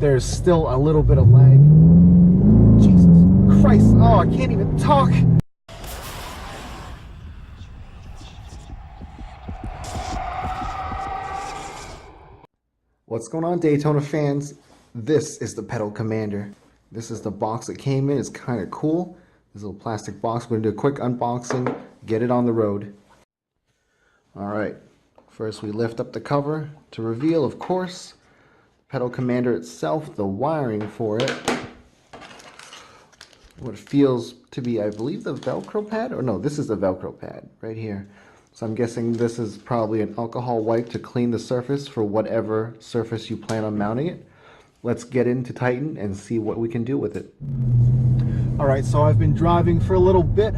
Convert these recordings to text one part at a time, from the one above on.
there's still a little bit of lag. Jesus Christ, oh, I can't even talk. What's going on, Daytona fans? This is the Pedal Commander. This is the box that came in. It's kind of cool. This little plastic box. We're going to do a quick unboxing, get it on the road. Alright, first we lift up the cover to reveal, of course, Pedal Commander itself, the wiring for it. What feels to be, I believe, the Velcro pad? Or no, this is the Velcro pad right here. So I'm guessing this is probably an alcohol wipe to clean the surface for whatever surface you plan on mounting it. Let's get into Titan and see what we can do with it. Alright, so I've been driving for a little bit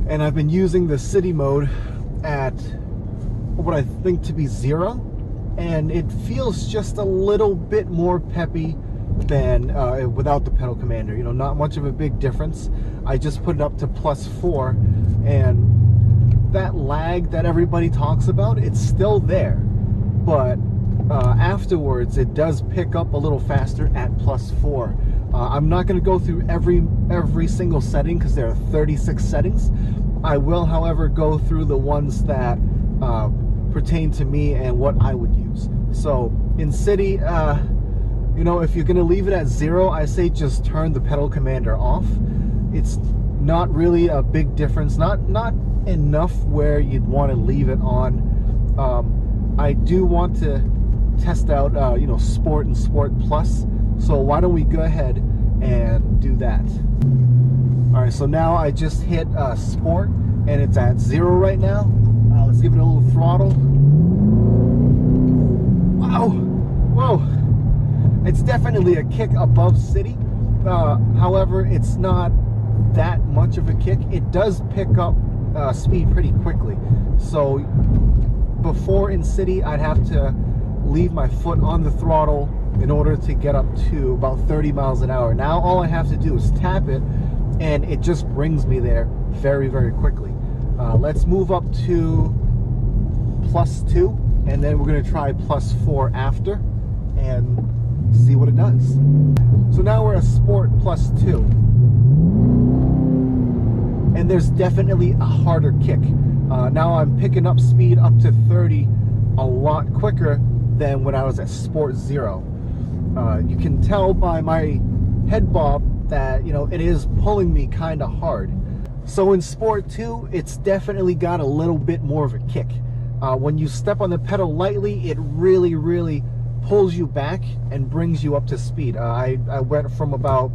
and I've been using the city mode at what I think to be 0, and it feels just a little bit more peppy than without the Pedal Commander. You know, not much of a big difference. I just put it up to +4, and that lag that everybody talks about, it's still there, but afterwards it does pick up a little faster at +4. I'm not going to go through every single setting because there are 36 settings. I will, however, go through the ones that pertain to me and what I would use. So in city, you know, if you're going to leave it at 0, I say just turn the Pedal Commander off. It's not really a big difference, not enough where you'd want to leave it on. I do want to test out you know, Sport and Sport Plus, so why don't we go ahead and do that. Alright, so now I just hit Sport and it's at 0 right now. Let's give it a little throttle. Wow, whoa, it's definitely a kick above city. However, it's not that much of a kick. It does pick up speed pretty quickly. So before in city, I'd have to leave my foot on the throttle in order to get up to about 30 miles an hour. Now all I have to do is tap it and it just brings me there very, very quickly. Let's move up to +2, and then we're going to try +4 after and see what it does. So now we're at Sport +2. And there's definitely a harder kick. Now I'm picking up speed up to 30 a lot quicker than when I was at Sport 0. You can tell by my head bob that, you know, it is pulling me kind of hard. So in Sport 2, it's definitely got a little bit more of a kick. When you step on the pedal lightly, it really pulls you back and brings you up to speed. I went from about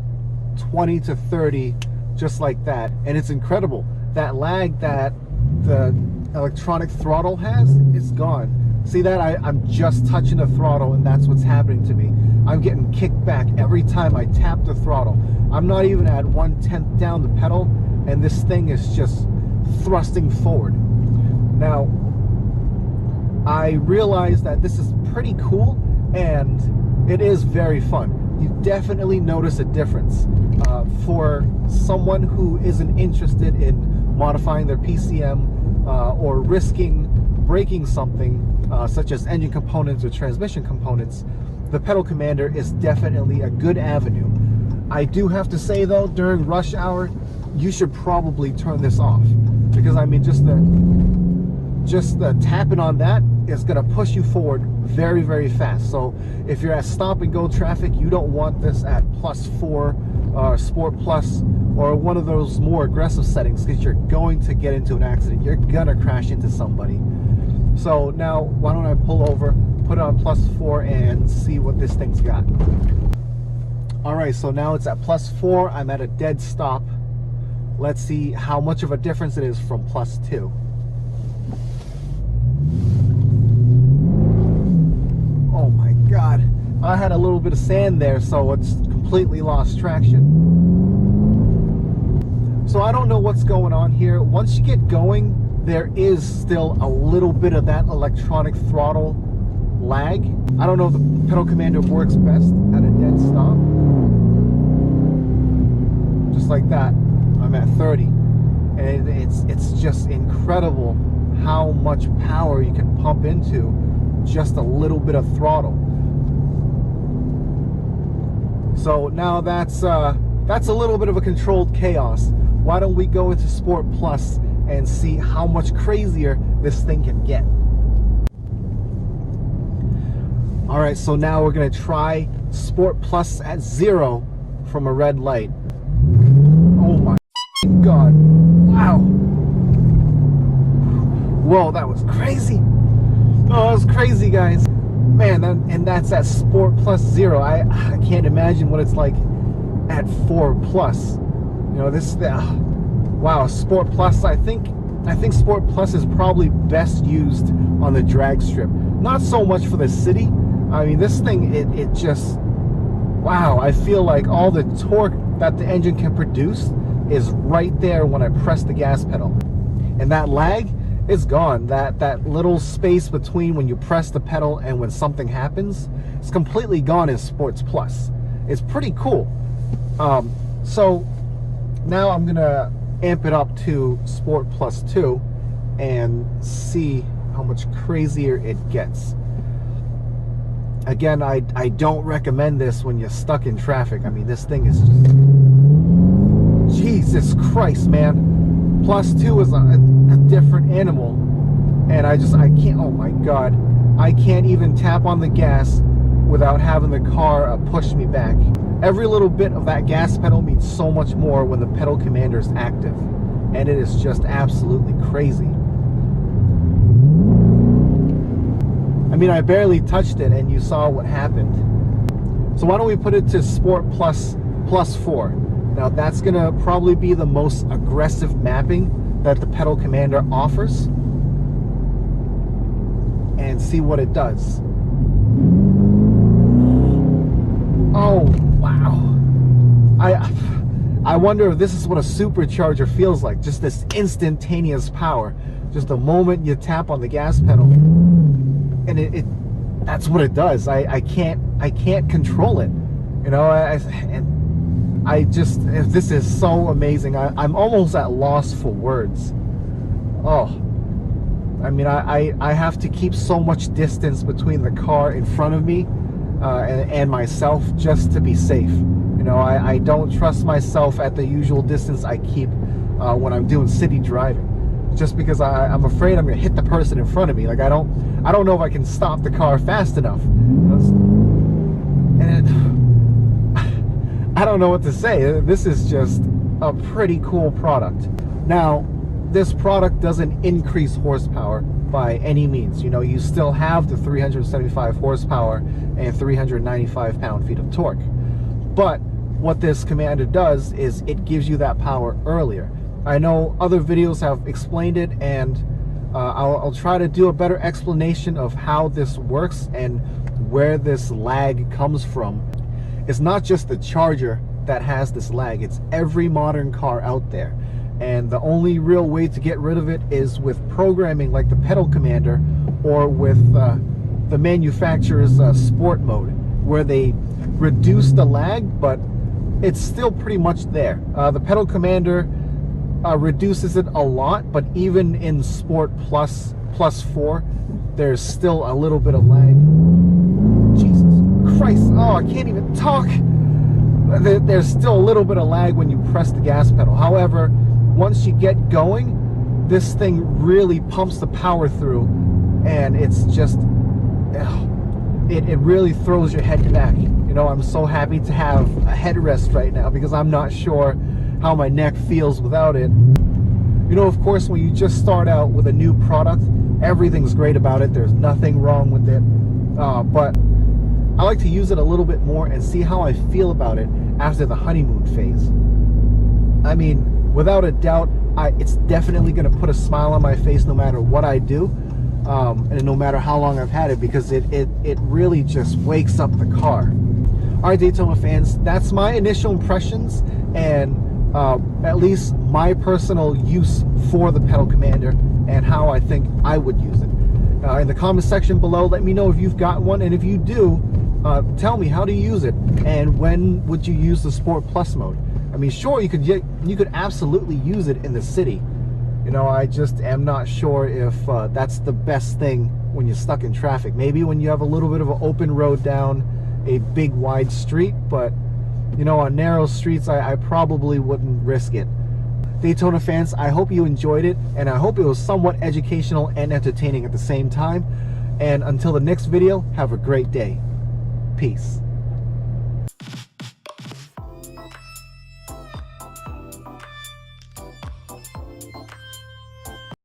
20 to 30 just like that, and it's incredible. That lag that the electronic throttle has is gone. See that? I'm just touching the throttle and that's what's happening to me. I'm getting kicked back every time I tap the throttle. I'm not even at 1/10 down the pedal and this thing is just thrusting forward. Now, I realize that this is pretty cool and it is very fun. You definitely notice a difference. For someone who isn't interested in modifying their PCM or risking breaking something such as engine components or transmission components, the Pedal Commander is definitely a good avenue. I do have to say though, during rush hour, you should probably turn this off, because I mean just the tapping on that is going to push you forward very fast. So if you're at stop and go traffic, you don't want this at +4 or Sport Plus or one of those more aggressive settings, because you're going to get into an accident. You're gonna crash into somebody. So now why don't I pull over, put it on +4 and see what this thing's got. Alright, so now it's at +4. I'm at a dead stop. Let's see how much of a difference it is from +2. Oh my god, I had a little bit of sand there, so it's completely lost traction. So I don't know what's going on here. Once you get going, there is still a little bit of that electronic throttle lag. I don't know if the Pedal Commander works best at a dead stop. Just like that, I'm at 30. And it's just incredible how much power you can pump into just a little bit of throttle. So now that's a little bit of a controlled chaos. Why don't we go into Sport Plus and see how much crazier this thing can get? All right, so now we're gonna try Sport Plus at 0 from a red light. Oh my God, wow. Whoa, that was crazy. Oh, that was crazy, guys. Man, that's at Sport Plus 0. I can't imagine what it's like at 4 Plus. You know, this, wow, Sport Plus, I think Sport Plus is probably best used on the drag strip. Not so much for the city. I mean, this thing, it just, wow, I feel like all the torque that the engine can produce is right there when I press the gas pedal. And that lag is gone. That little space between when you press the pedal and when something happens, it's completely gone in Sports Plus. It's pretty cool. So now I'm gonna amp it up to Sport Plus 2 and see how much crazier it gets. Again, I don't recommend this when you're stuck in traffic. I mean, this thing is just, Jesus Christ, man. Plus 2 is a different animal, and I can't, oh my God, I can't even tap on the gas without having the car push me back. Every little bit of that gas pedal means so much more when the pedal commander is active, and it is just absolutely crazy. I mean, I barely touched it and you saw what happened. So why don't we put it to Sport Plus 4. Now that's gonna probably be the most aggressive mapping that the pedal commander offers, and see what it does. Oh wow, I wonder if this is what a supercharger feels like, just this instantaneous power. Just the moment you tap on the gas pedal, and that's what it does. I can't control it, you know. This is so amazing. I'm almost at loss for words. Oh, I mean, I have to keep so much distance between the car in front of me and myself just to be safe. You know, I don't trust myself at the usual distance I keep when I'm doing city driving, just because I'm afraid I'm gonna hit the person in front of me. Like, I don't know if I can stop the car fast enough. I don't know what to say. This is just a pretty cool product. Now, this product doesn't increase horsepower by any means. You know, you still have the 375 horsepower and 395 pound-feet of torque. But what this commander does is it gives you that power earlier. I know other videos have explained it, and I'll try to do a better explanation of how this works and where this lag comes from. It's not just the Charger that has this lag, it's every modern car out there. And the only real way to get rid of it is with programming like the pedal commander, or with the manufacturer's sport mode, where they reduce the lag, but it's still pretty much there. The pedal commander reduces it a lot, but even in Sport Plus 4, there's still a little bit of lag. Jesus Christ, oh, I can't even talk. There's still a little bit of lag when you press the gas pedal. However, once you get going, this thing really pumps the power through, and it's just, it really throws your head back. You know, I'm so happy to have a headrest right now, because I'm not sure how my neck feels without it. You know, of course, when you just start out with a new product, everything's great about it. There's nothing wrong with it. But I like to use it a little bit more and see how I feel about it after the honeymoon phase. I mean, without a doubt, it's definitely going to put a smile on my face no matter what I do, and no matter how long I've had it, because it really just wakes up the car. All right, Daytona fans, that's my initial impressions and at least my personal use for the pedal commander and how I think I would use it. In the comment section below, let me know if you've got one, and if you do, tell me, how do you use it, and when would you use the Sport Plus mode? I mean, sure, you could absolutely use it in the city. You know, I just am not sure if that's the best thing when you're stuck in traffic. Maybe when you have a little bit of an open road down a big wide street, but You know, on narrow streets, I probably wouldn't risk it. Daytona fans, I hope you enjoyed it, and I hope it was somewhat educational and entertaining at the same time. And until the next video, have a great day. Peace.